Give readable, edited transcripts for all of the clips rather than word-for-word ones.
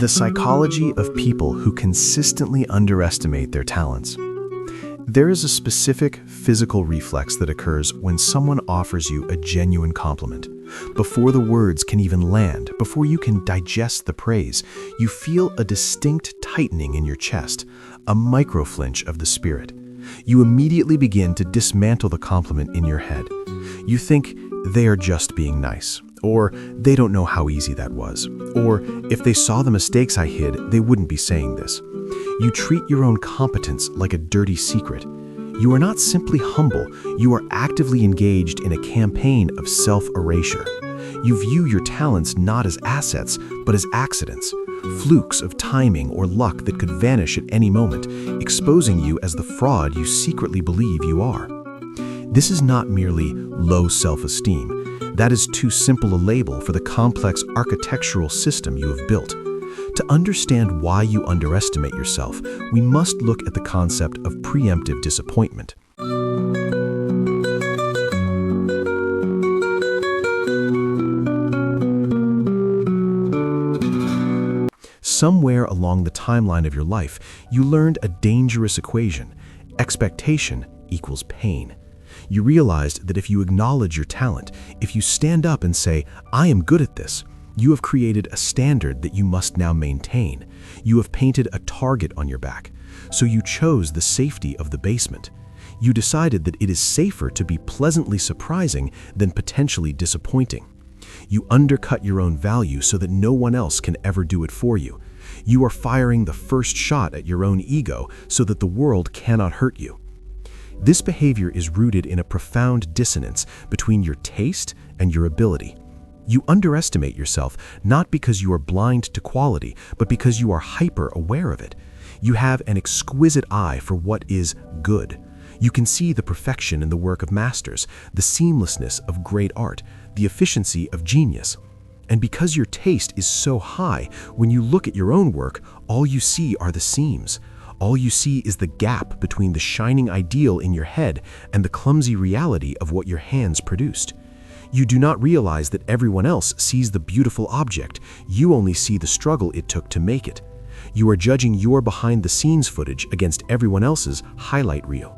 The psychology of people who consistently underestimate their talents. There is a specific physical reflex that occurs when someone offers you a genuine compliment. Before the words can even land, before you can digest the praise, you feel a distinct tightening in your chest, a micro-flinch of the spirit. You immediately begin to dismantle the compliment in your head. You think, they are just being nice, or they don't know how easy that was, or if they saw the mistakes I hid, they wouldn't be saying this. You treat your own competence like a dirty secret. You are not simply humble, you are actively engaged in a campaign of self-erasure. You view your talents not as assets, but as accidents, flukes of timing or luck that could vanish at any moment, exposing you as the fraud you secretly believe you are. This is not merely low self-esteem. That is too simple a label for the complex architectural system you have built. To understand why you underestimate yourself, we must look at the concept of preemptive disappointment. Somewhere along the timeline of your life, you learned a dangerous equation. Expectation equals pain. You realized that if you acknowledge your talent, if you stand up and say, I am good at this, you have created a standard that you must now maintain. You have painted a target on your back. So you chose the safety of the basement. You decided that it is safer to be pleasantly surprising than potentially disappointing. You undercut your own value so that no one else can ever do it for you. You are firing the first shot at your own ego so that the world cannot hurt you. This behavior is rooted in a profound dissonance between your taste and your ability. You underestimate yourself not because you are blind to quality, but because you are hyper-aware of it. You have an exquisite eye for what is good. You can see the perfection in the work of masters, the seamlessness of great art, the efficiency of genius. And because your taste is so high, when you look at your own work, all you see are the seams. All you see is the gap between the shining ideal in your head and the clumsy reality of what your hands produced. You do not realize that everyone else sees the beautiful object. You only see the struggle it took to make it. You are judging your behind-the-scenes footage against everyone else's highlight reel.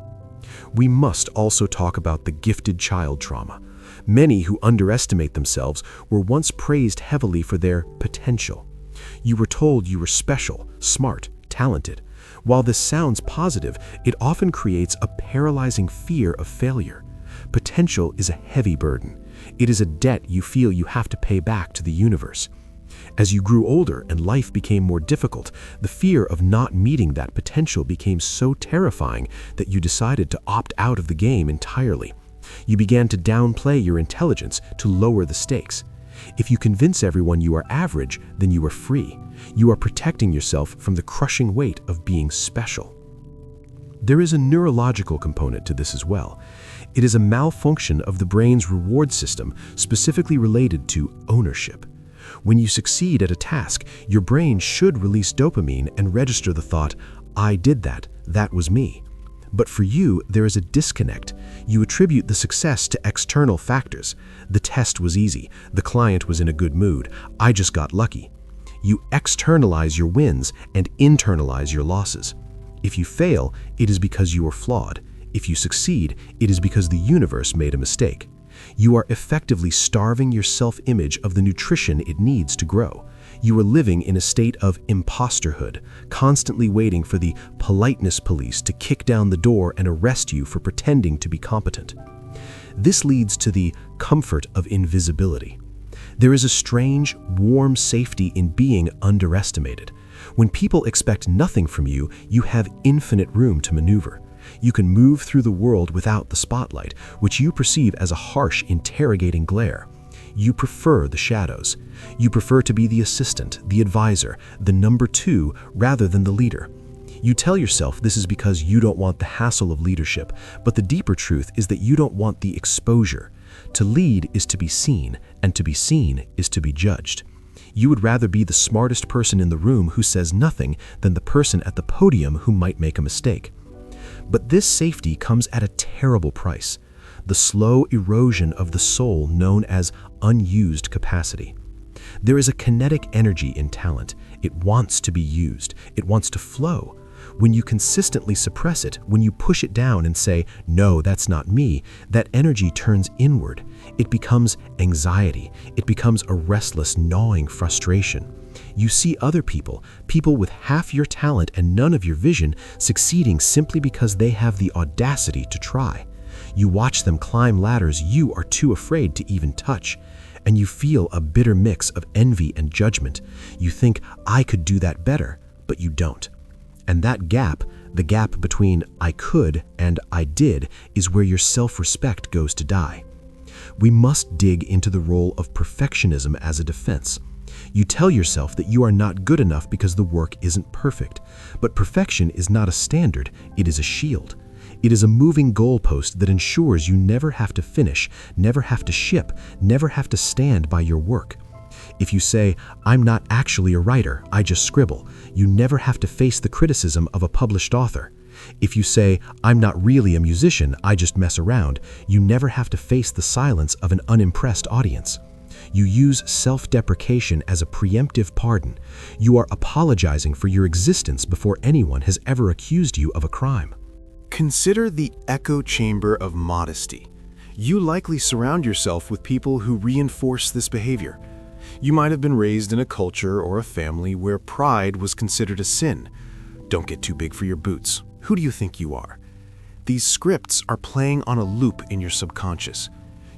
We must also talk about the gifted child trauma. Many who underestimate themselves were once praised heavily for their potential. You were told you were special, smart, talented. While this sounds positive, it often creates a paralyzing fear of failure. Potential is a heavy burden. It is a debt you feel you have to pay back to the universe. As you grew older and life became more difficult, the fear of not meeting that potential became so terrifying that you decided to opt out of the game entirely. You began to downplay your intelligence to lower the stakes. If you convince everyone you are average, then you are free. You are protecting yourself from the crushing weight of being special. There is a neurological component to this as well. It is a malfunction of the brain's reward system specifically related to ownership. When you succeed at a task, your brain should release dopamine and register the thought, I did that, that was me. But for you, there is a disconnect. You attribute the success to external factors. The test was easy. The client was in a good mood. I just got lucky. You externalize your wins and internalize your losses. If you fail, it is because you are flawed. If you succeed, it is because the universe made a mistake. You are effectively starving your self-image of the nutrition it needs to grow. You are living in a state of imposterhood, constantly waiting for the politeness police to kick down the door and arrest you for pretending to be competent. This leads to the comfort of invisibility. There is a strange, warm safety in being underestimated. When people expect nothing from you, you have infinite room to maneuver. You can move through the world without the spotlight, which you perceive as a harsh, interrogating glare. You prefer the shadows. You prefer to be the assistant, the advisor, the number two, rather than the leader. You tell yourself this is because you don't want the hassle of leadership, but the deeper truth is that you don't want the exposure. To lead is to be seen, and to be seen is to be judged. You would rather be the smartest person in the room who says nothing than the person at the podium who might make a mistake. But this safety comes at a terrible price. The slow erosion of the soul known as unused capacity. There is a kinetic energy in talent. It wants to be used. It wants to flow. When you consistently suppress it, when you push it down and say, "No, that's not me," that energy turns inward. It becomes anxiety. It becomes a restless, gnawing frustration. You see other people with half your talent and none of your vision, succeeding simply because they have the audacity to try. You watch them climb ladders you are too afraid to even touch, and you feel a bitter mix of envy and judgment. You think, "I could do that better," but you don't. And that gap, the gap between "I could" and "I did," is where your self-respect goes to die. We must dig into the role of perfectionism as a defense. You tell yourself that you are not good enough because the work isn't perfect. But perfection is not a standard, it is a shield. It is a moving goalpost that ensures you never have to finish, never have to ship, never have to stand by your work. If you say, "I'm not actually a writer, I just scribble," you never have to face the criticism of a published author. If you say, "I'm not really a musician, I just mess around," you never have to face the silence of an unimpressed audience. You use self-deprecation as a preemptive pardon. You are apologizing for your existence before anyone has ever accused you of a crime. Consider the echo chamber of modesty. You likely surround yourself with people who reinforce this behavior. You might have been raised in a culture or a family where pride was considered a sin. Don't get too big for your boots. Who do you think you are? These scripts are playing on a loop in your subconscious.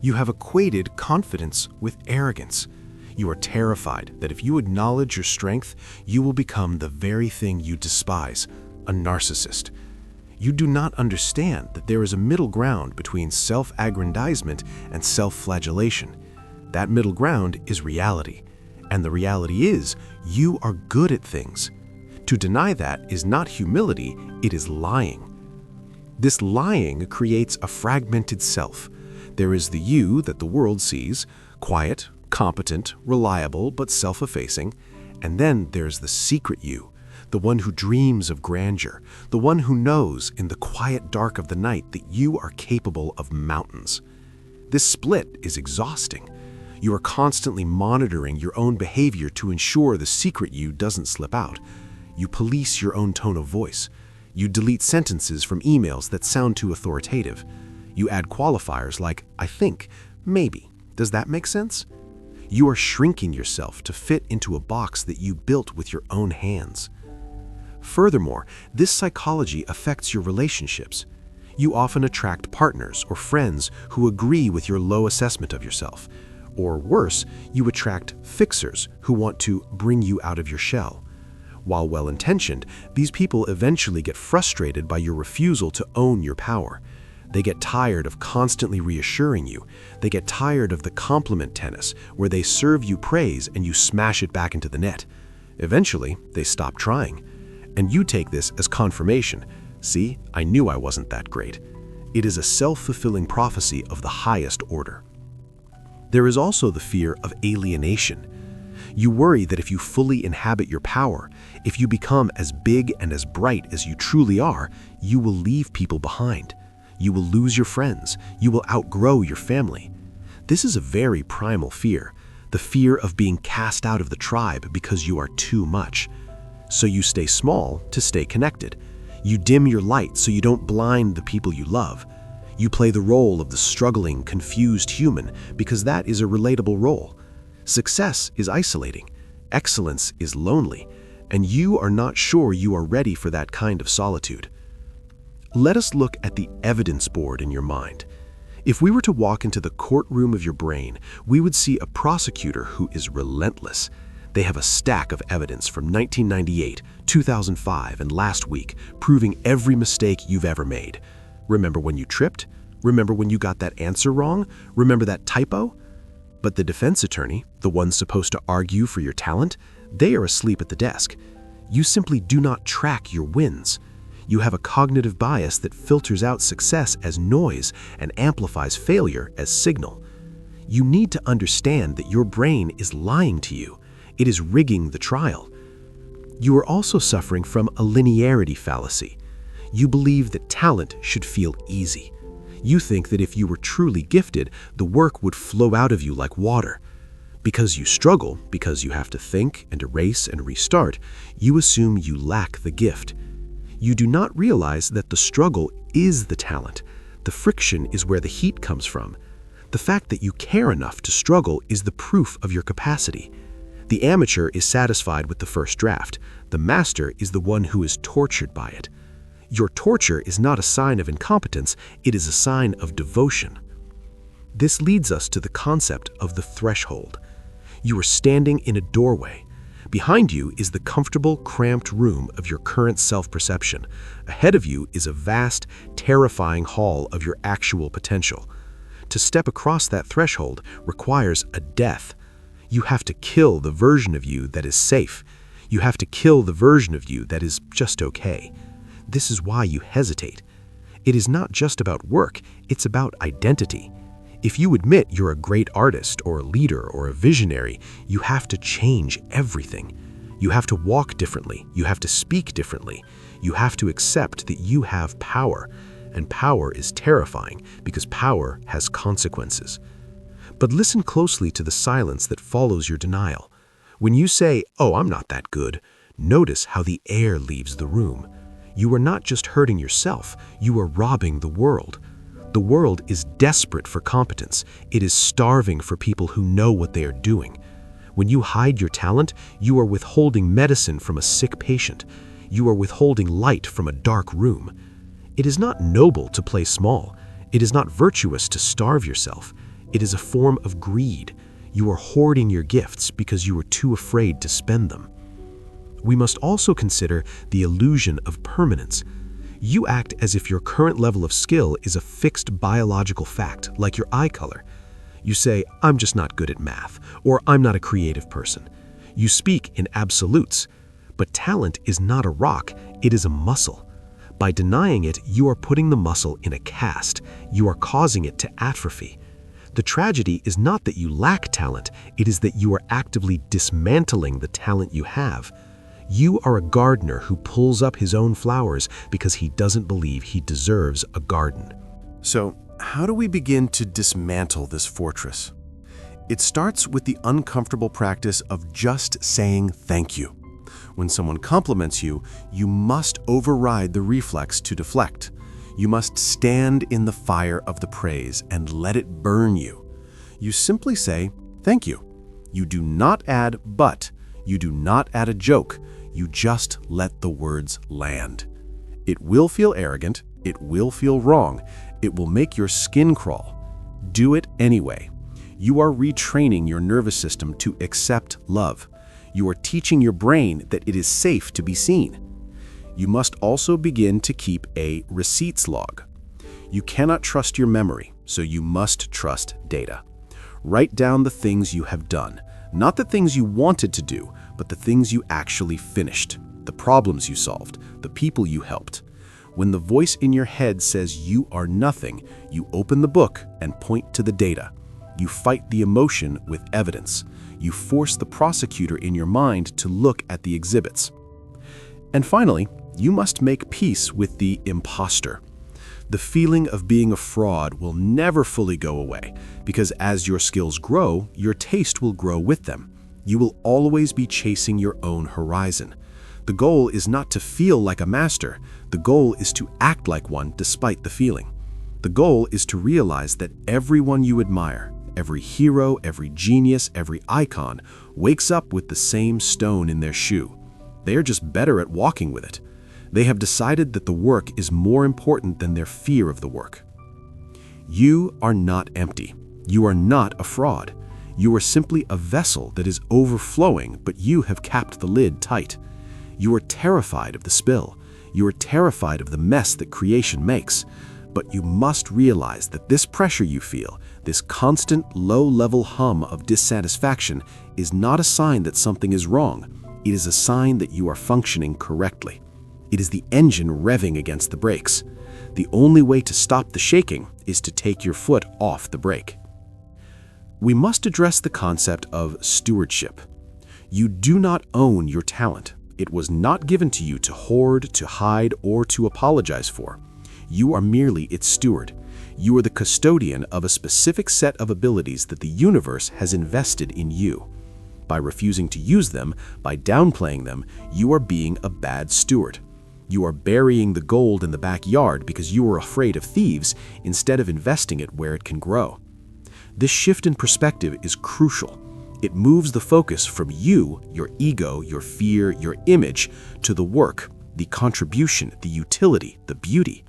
You have equated confidence with arrogance. You are terrified that if you acknowledge your strength, you will become the very thing you despise, a narcissist. You do not understand that there is a middle ground between self-aggrandizement and self-flagellation. That middle ground is reality, and the reality is you are good at things. To deny that is not humility, it is lying. This lying creates a fragmented self. There is the you that the world sees, quiet, competent, reliable, but self-effacing, and then there's the secret you, the one who dreams of grandeur, the one who knows in the quiet dark of the night that you are capable of mountains. This split is exhausting. You are constantly monitoring your own behavior to ensure the secret you doesn't slip out. You police your own tone of voice. You delete sentences from emails that sound too authoritative. You add qualifiers like, "I think," "maybe." Does that make sense? You are shrinking yourself to fit into a box that you built with your own hands. Furthermore, this psychology affects your relationships. You often attract partners or friends who agree with your low assessment of yourself. Or worse, you attract fixers who want to bring you out of your shell. While well-intentioned, these people eventually get frustrated by your refusal to own your power. They get tired of constantly reassuring you. They get tired of the compliment tennis, where they serve you praise and you smash it back into the net. Eventually, they stop trying. And you take this as confirmation. "See, I knew I wasn't that great." It is a self-fulfilling prophecy of the highest order. There is also the fear of alienation. You worry that if you fully inhabit your power, if you become as big and as bright as you truly are, you will leave people behind. You will lose your friends. You will outgrow your family. This is a very primal fear, the fear of being cast out of the tribe because you are too much. So you stay small to stay connected. You dim your light so you don't blind the people you love. You play the role of the struggling, confused human because that is a relatable role. Success is isolating. Excellence is lonely. And you are not sure you are ready for that kind of solitude. Let us look at the evidence board in your mind. If we were to walk into the courtroom of your brain, we would see a prosecutor who is relentless. They have a stack of evidence from 1998, 2005, and last week, proving every mistake you've ever made. Remember when you tripped? Remember when you got that answer wrong? Remember that typo? But the defense attorney, the one supposed to argue for your talent, they are asleep at the desk. You simply do not track your wins. You have a cognitive bias that filters out success as noise and amplifies failure as signal. You need to understand that your brain is lying to you. It is rigging the trial. You are also suffering from a linearity fallacy. You believe that talent should feel easy. You think that if you were truly gifted, the work would flow out of you like water. Because you struggle, because you have to think and erase and restart, you assume you lack the gift. You do not realize that the struggle is the talent. The friction is where the heat comes from. The fact that you care enough to struggle is the proof of your capacity. The amateur is satisfied with the first draft. The master is the one who is tortured by it. Your torture is not a sign of incompetence, it is a sign of devotion. This leads us to the concept of the threshold. You are standing in a doorway. Behind you is the comfortable, cramped room of your current self-perception. Ahead of you is a vast, terrifying hall of your actual potential. To step across that threshold requires a death. You have to kill the version of you that is safe. You have to kill the version of you that is just okay. This is why you hesitate. It is not just about work, it's about identity. If you admit you're a great artist or a leader or a visionary, you have to change everything. You have to walk differently. You have to speak differently. You have to accept that you have power. And power is terrifying because power has consequences. But listen closely to the silence that follows your denial. When you say, "Oh, I'm not that good," notice how the air leaves the room. You are not just hurting yourself, you are robbing the world. The world is desperate for competence. It is starving for people who know what they are doing. When you hide your talent, you are withholding medicine from a sick patient. You are withholding light from a dark room. It is not noble to play small. It is not virtuous to starve yourself. It is a form of greed. You are hoarding your gifts because you are too afraid to spend them. We must also consider the illusion of permanence. You act as if your current level of skill is a fixed biological fact, like your eye color. You say, "I'm just not good at math," or "I'm not a creative person." You speak in absolutes. But talent is not a rock, it is a muscle. By denying it, you are putting the muscle in a cast. You are causing it to atrophy. The tragedy is not that you lack talent, it is that you are actively dismantling the talent you have. You are a gardener who pulls up his own flowers because he doesn't believe he deserves a garden. So, how do we begin to dismantle this fortress? It starts with the uncomfortable practice of just saying thank you. When someone compliments you, you must override the reflex to deflect. You must stand in the fire of the praise and let it burn you. You simply say, "Thank you." You do not add "but." You do not add a joke. You just let the words land. It will feel arrogant. It will feel wrong. It will make your skin crawl. Do it anyway. You are retraining your nervous system to accept love. You are teaching your brain that it is safe to be seen. You must also begin to keep a receipts log. You cannot trust your memory, so you must trust data. Write down the things you have done, not the things you wanted to do, but the things you actually finished, the problems you solved, the people you helped. When the voice in your head says you are nothing, you open the book and point to the data. You fight the emotion with evidence. You force the prosecutor in your mind to look at the exhibits. And finally, you must make peace with the imposter. The feeling of being a fraud will never fully go away, because as your skills grow, your taste will grow with them. You will always be chasing your own horizon. The goal is not to feel like a master. The goal is to act like one despite the feeling. The goal is to realize that everyone you admire, every hero, every genius, every icon, wakes up with the same stone in their shoe. They are just better at walking with it. They have decided that the work is more important than their fear of the work. You are not empty. You are not a fraud. You are simply a vessel that is overflowing, but you have capped the lid tight. You are terrified of the spill. You are terrified of the mess that creation makes. But you must realize that this pressure you feel, this constant low-level hum of dissatisfaction, is not a sign that something is wrong. It is a sign that you are functioning correctly. It is the engine revving against the brakes. The only way to stop the shaking is to take your foot off the brake. We must address the concept of stewardship. You do not own your talent. It was not given to you to hoard, to hide, or to apologize for. You are merely its steward. You are the custodian of a specific set of abilities that the universe has invested in you. By refusing to use them, by downplaying them, you are being a bad steward. You are burying the gold in the backyard because you are afraid of thieves instead of investing it where it can grow. This shift in perspective is crucial. It moves the focus from you, your ego, your fear, your image, to the work, the contribution, the utility, the beauty.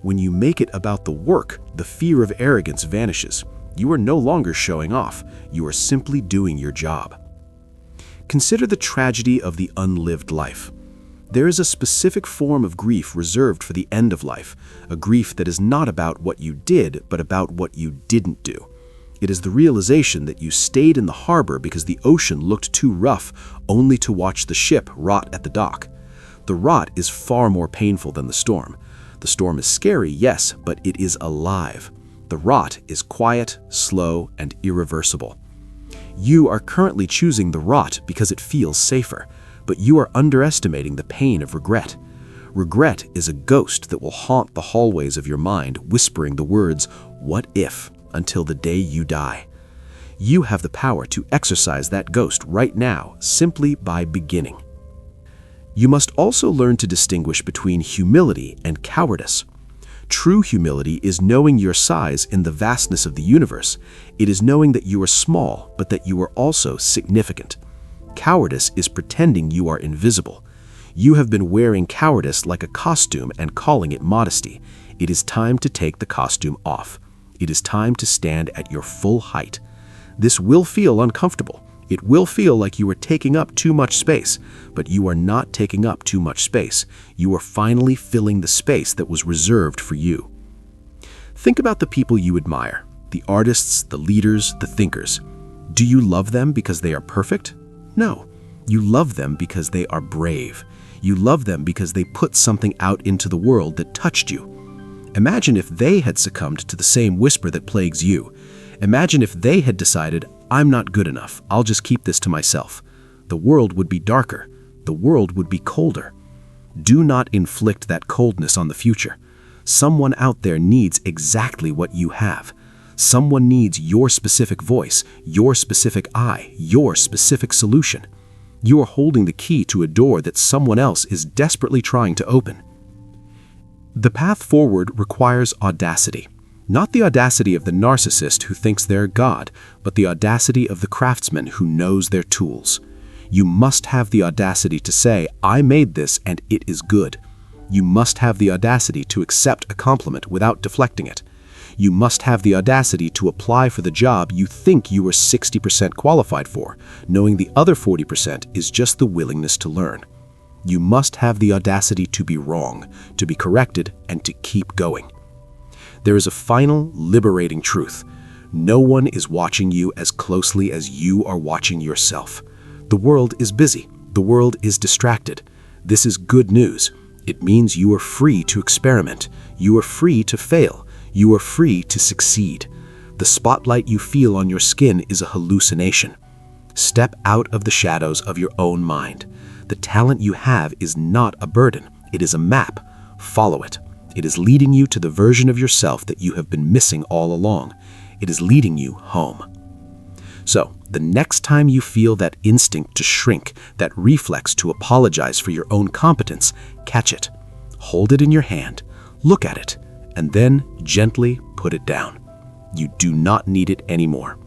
When you make it about the work, the fear of arrogance vanishes. You are no longer showing off. You are simply doing your job. Consider the tragedy of the unlived life. There is a specific form of grief reserved for the end of life, a grief that is not about what you did, but about what you didn't do. It is the realization that you stayed in the harbor because the ocean looked too rough, only to watch the ship rot at the dock. The rot is far more painful than the storm. The storm is scary, yes, but it is alive. The rot is quiet, slow, and irreversible. You are currently choosing the rot because it feels safer, but you are underestimating the pain of regret. Regret is a ghost that will haunt the hallways of your mind, whispering the words, "What if?" until the day you die. You have the power to exorcise that ghost right now, simply by beginning. You must also learn to distinguish between humility and cowardice. True humility is knowing your size in the vastness of the universe. It is knowing that you are small, but that you are also significant. Cowardice is pretending you are invisible. You have been wearing cowardice like a costume and calling it modesty. It is time to take the costume off. It is time to stand at your full height. This will feel uncomfortable. It will feel like you are taking up too much space, but you are not taking up too much space. You are finally filling the space that was reserved for you. Think about the people you admire, the artists, the leaders, the thinkers. Do you love them because they are perfect? No. You love them because they are brave. You love them because they put something out into the world that touched you. Imagine if they had succumbed to the same whisper that plagues you. Imagine if they had decided, "I'm not good enough, I'll just keep this to myself." The world would be darker. The world would be colder. Do not inflict that coldness on the future. Someone out there needs exactly what you have. Someone needs your specific voice, your specific eye, your specific solution. You are holding the key to a door that someone else is desperately trying to open. The path forward requires audacity. Not the audacity of the narcissist who thinks they're God, but the audacity of the craftsman who knows their tools. You must have the audacity to say, "I made this and it is good." You must have the audacity to accept a compliment without deflecting it. You must have the audacity to apply for the job you think you are 60% qualified for, knowing the other 40% is just the willingness to learn. You must have the audacity to be wrong, to be corrected, and to keep going. There is a final, liberating truth. No one is watching you as closely as you are watching yourself. The world is busy. The world is distracted. This is good news. It means you are free to experiment. You are free to fail. You are free to succeed. The spotlight you feel on your skin is a hallucination. Step out of the shadows of your own mind. The talent you have is not a burden. It is a map. Follow it. It is leading you to the version of yourself that you have been missing all along. It is leading you home. So, the next time you feel that instinct to shrink, that reflex to apologize for your own competence, catch it. Hold it in your hand, look at it, and then gently put it down. You do not need it anymore.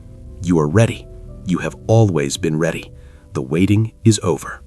You are ready. You have always been ready. The waiting is over.